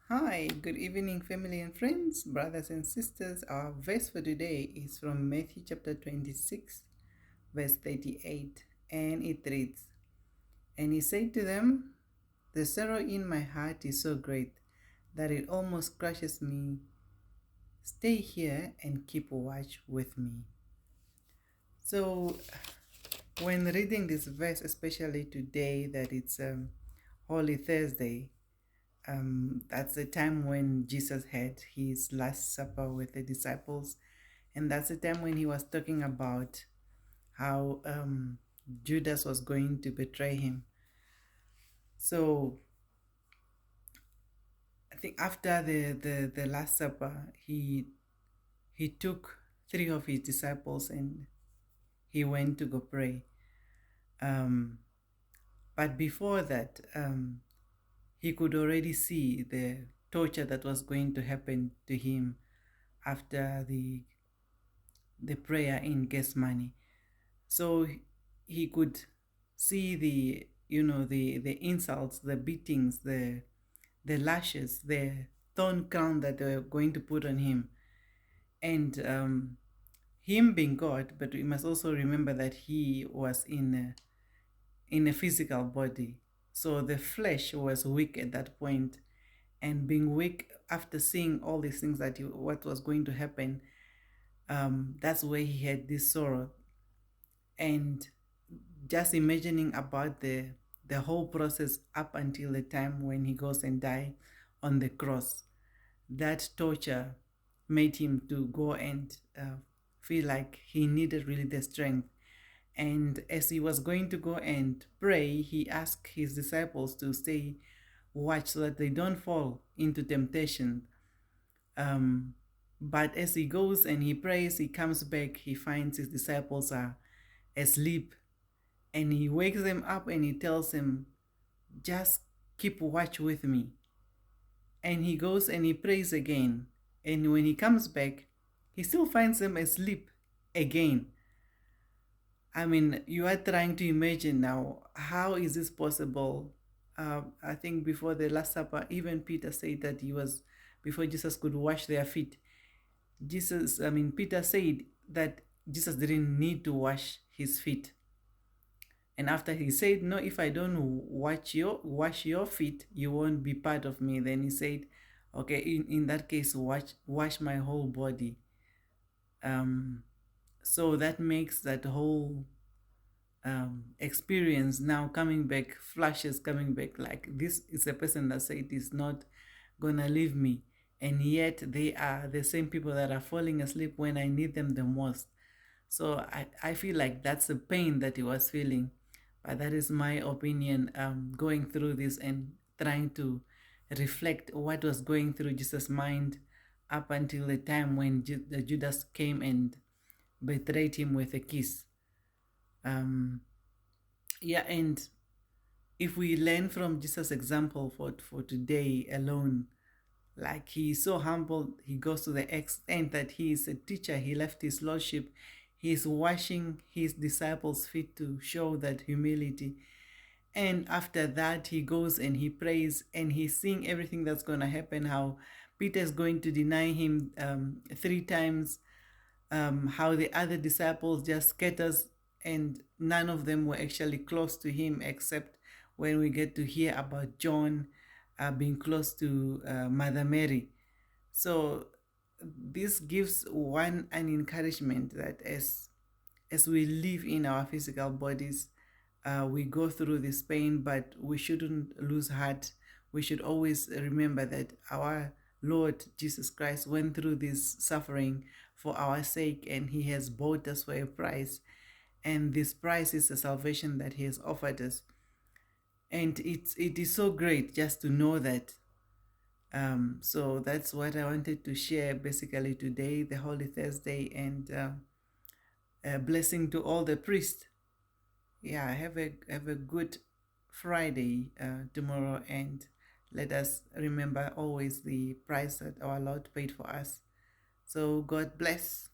Hi, good evening, family and friends, brothers and sisters. Our verse for today is from Matthew chapter 26, verse 38, and it reads, "And he said to them, the sorrow in my heart is so great that it almost crushes me. Stay here and keep watch with me." So, when reading this verse, especially today that it's Holy Thursday, that's the time when Jesus had his Last Supper with the disciples. And that's the time when he was talking about how Judas was going to betray him. So I think after the Last Supper, he took three of his disciples and he went to go pray. But before that, he could already see the torture that was going to happen to him after the prayer in Gethsemane. So he could see the insults, the beatings, the lashes, the thorn crown that they were going to put on him, and him being God. But we must also remember that he was in a physical body, so the flesh was weak at that point, and being weak after seeing all these things what was going to happen, that's where he had this sorrow. And just imagining about the whole process up until the time when he goes and die on the cross, that torture made him to go and feel like he needed really the strength. And as he was going to go and pray, he asked his disciples to stay watch so that they don't fall into temptation. But as he goes and he prays, he comes back, he finds his disciples are asleep, and he wakes them up and he tells them, just keep watch with me. And he goes and he prays again. And when he comes back, he still finds them asleep again. I mean, you are trying to imagine now, how is this possible? I think before the Last Supper, even Peter said that before Jesus could wash their feet, Peter said that Jesus didn't need to wash his feet. And after he said, no, if I don't wash your feet, you won't be part of me. Then he said, okay, in that case, wash my whole body. So that makes that whole experience now coming back, flashes coming back, like this is a person that said is not gonna leave me. And yet they are the same people that are falling asleep when I need them the most. So I feel like that's the pain that he was feeling. But that is my opinion, going through this and trying to reflect what was going through Jesus' mind up until the time when Judas came and betrayed him with a kiss. And if we learn from Jesus' example for today alone, like he's so humble, he goes to the extent that he is a teacher, he left his lordship, he's washing his disciples' feet to show that humility. And after that, he goes and he prays and he's seeing everything that's going to happen, how Peter's going to deny him 3 times, how the other disciples just scatters and none of them were actually close to him, except when we get to hear about John being close to Mother Mary. So this gives one an encouragement that as we live in our physical bodies, we go through this pain, but we shouldn't lose heart. We should always remember that our Lord Jesus Christ went through this suffering for our sake, and he has bought us for a price. And this price is the salvation that he has offered us. And it is so great just to know that. So that's what I wanted to share basically today, the Holy Thursday, and a blessing to all the priests. Yeah, have a good Friday tomorrow, and let us remember always the price that our Lord paid for us. So God bless.